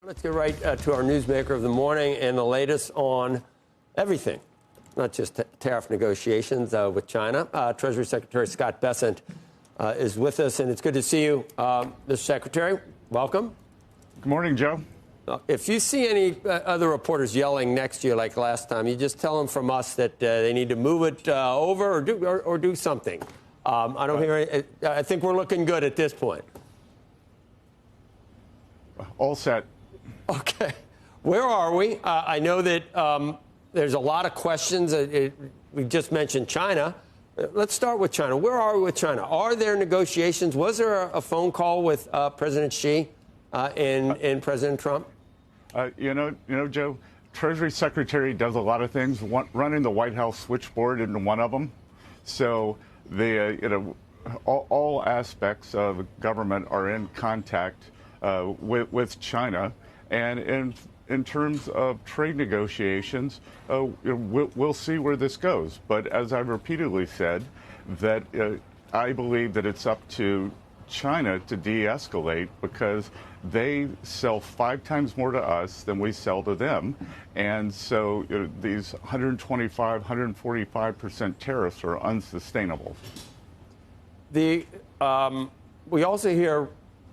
Let's get right to our newsmaker of the morning and the latest on everything, not just tariff negotiations with China. Treasury Secretary Scott Bessent is with us, and it's good to see you, Mr. Secretary. Welcome. Good morning, Joe. If you see any other reporters yelling next to you like last time, you just tell them from us that they need to move it over or do something. I don't hear any, I think we're looking good at this point. All set. Okay. Where are we? I know that there's a lot of questions. We just mentioned China. Let's start with China. Where are we with China? Are there negotiations? Was there a phone call with President Xi and President Trump? You know, Joe, Treasury Secretary does a lot of things. Running the White House switchboard into one of them. So all aspects of government are in contact with China. And in terms of trade negotiations, we'll see where this goes. But as I've repeatedly said, that I believe that it's up to China to de-escalate because they sell 5 times more to us than we sell to them. And so these 125, 145% tariffs are unsustainable. We also hear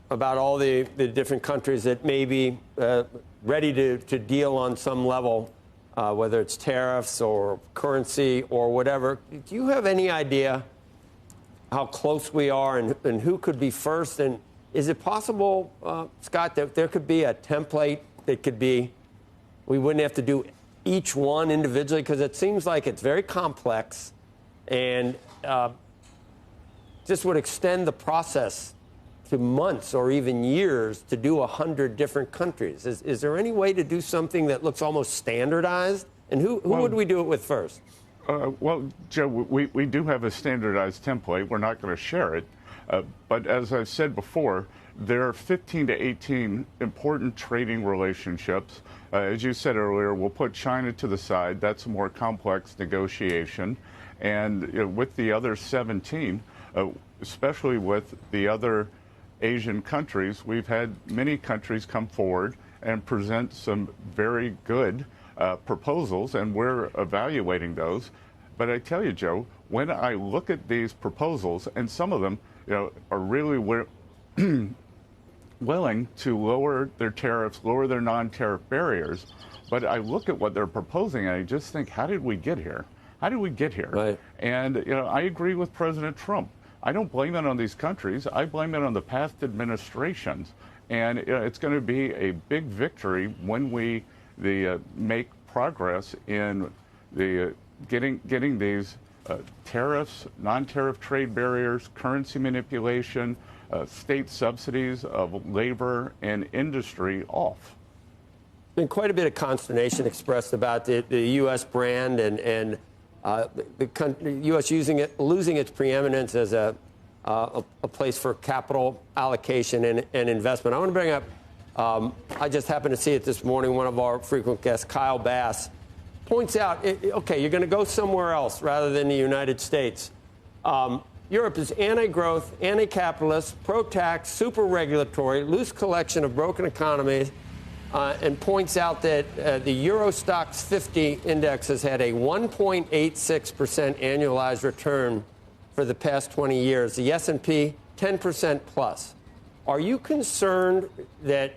about all the different countries that may be ready to deal on some level, whether it's tariffs or currency or whatever. Do you have any idea how close we are and who could be first? And is it possible, Scott, that there could be a template that could be, we wouldn't have to do each one individually? Because it seems like it's very complex and just would extend the process to months or even years to do 100 different countries. Is there any way to do something that looks almost standardized? And who would we do it with first? Well, Joe, we do have a standardized template. We're not going to share it. But as I've said before, there are 15 to 18 important trading relationships. As you said earlier, we'll put China to the side. That's a more complex negotiation. And with the other 17, especially with the other Asian countries, we've had many countries come forward and present some very good proposals, and we're evaluating those. But I tell you, Joe, when I look at these proposals, and some of them are really willing to lower their tariffs, lower their non-tariff barriers, but I look at what they're proposing and I just think, how did we get here? How did we get here? Right. And I agree with President Trump. I don't blame it on these countries. I blame it on the past administrations. And it's going to be a big victory when we make progress in getting these tariffs, non-tariff trade barriers, currency manipulation, state subsidies of labor and industry off. There's been quite a bit of consternation expressed about the U.S. brand and the U.S. losing its preeminence as a place for capital allocation and investment. I want to bring up, I just happened to see it this morning, one of our frequent guests, Kyle Bass, points out, okay, you're going to go somewhere else rather than the United States. Europe is anti-growth, anti-capitalist, pro-tax, super regulatory, loose collection of broken economies, and points out that the Euro Stoxx 50 index has had a 1.86% annualized return for the past 20 years. The S&P, 10% plus. Are you concerned that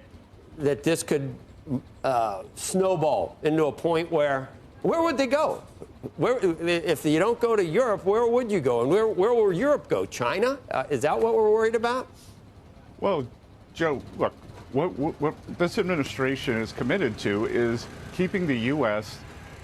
this could snowball into a point where would they go? If you don't go to Europe, where would you go? And where will Europe go? China? Is that what we're worried about? Well, Joe, look. What this administration is committed to is keeping the U.S.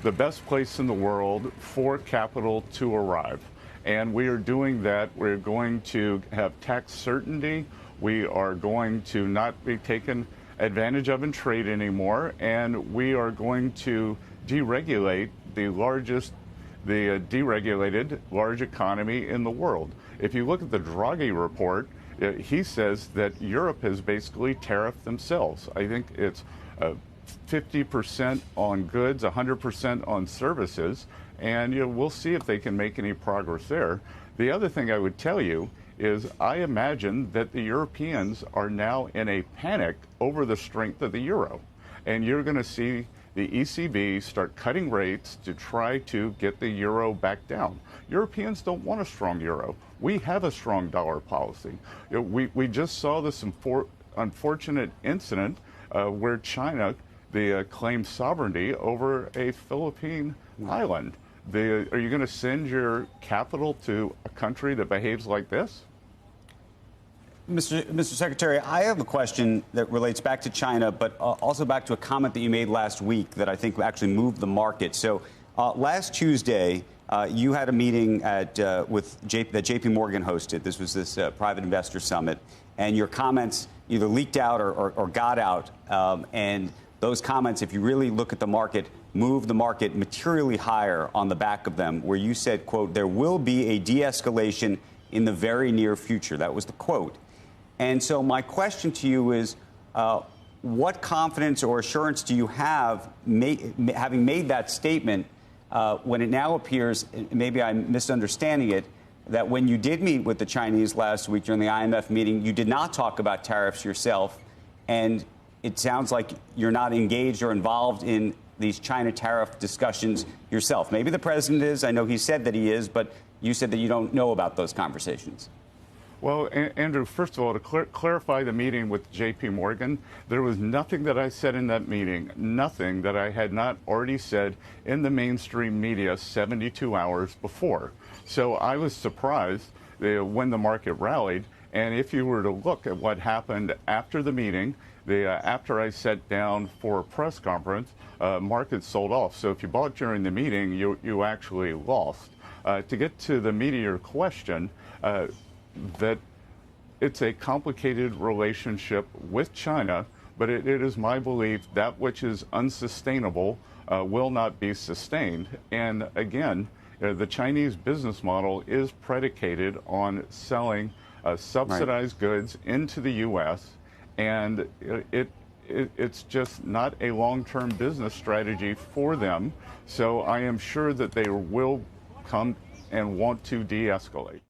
the best place in the world for capital to arrive. And we are doing that. We're going to have tax certainty. We are going to not be taken advantage of in trade anymore. And we are going to deregulate the deregulated large economy in the world. If you look at the Draghi report, he says that Europe has basically tariffed themselves. I think it's 50% on goods, 100% on services, and we'll see if they can make any progress there. The other thing I would tell you is I imagine that the Europeans are now in a panic over the strength of the euro. And you're going to see the ECB start cutting rates to try to get the euro back down. Europeans don't want a strong euro. We have a strong dollar policy. We just saw this unfortunate incident where China claimed sovereignty over a Philippine island. Are you going to send your capital to a country that behaves like this? Mr. Secretary, I have a question that relates back to China, but also back to a comment that you made last week that I think actually moved the market. So last Tuesday, you had a meeting that JP Morgan hosted. This was this private investor summit, and your comments either leaked out or got out. And those comments, if you really look at the market, moved the market materially higher on the back of them, where you said, quote, there will be a de-escalation in the very near future. That was the quote. And so my question to you is, what confidence or assurance do you have, having made that statement, when it now appears, maybe I'm misunderstanding it, that when you did meet with the Chinese last week during the IMF meeting, you did not talk about tariffs yourself, and it sounds like you're not engaged or involved in these China tariff discussions yourself. Maybe the president is. I know he said that he is, but you said that you don't know about those conversations. Well, Andrew, first of all, to clarify the meeting with JP Morgan, there was nothing that I said in that meeting, nothing that I had not already said in the mainstream media 72 hours before. So I was surprised when the market rallied. And if you were to look at what happened after the meeting, after I sat down for a press conference, markets sold off. So if you bought during the meeting, you actually lost. To get to the meat of your question, that it's a complicated relationship with China, but it is my belief that which is unsustainable will not be sustained. And again, the Chinese business model is predicated on selling subsidized goods into the U.S., and it's just not a long-term business strategy for them. So I am sure that they will come and want to de-escalate.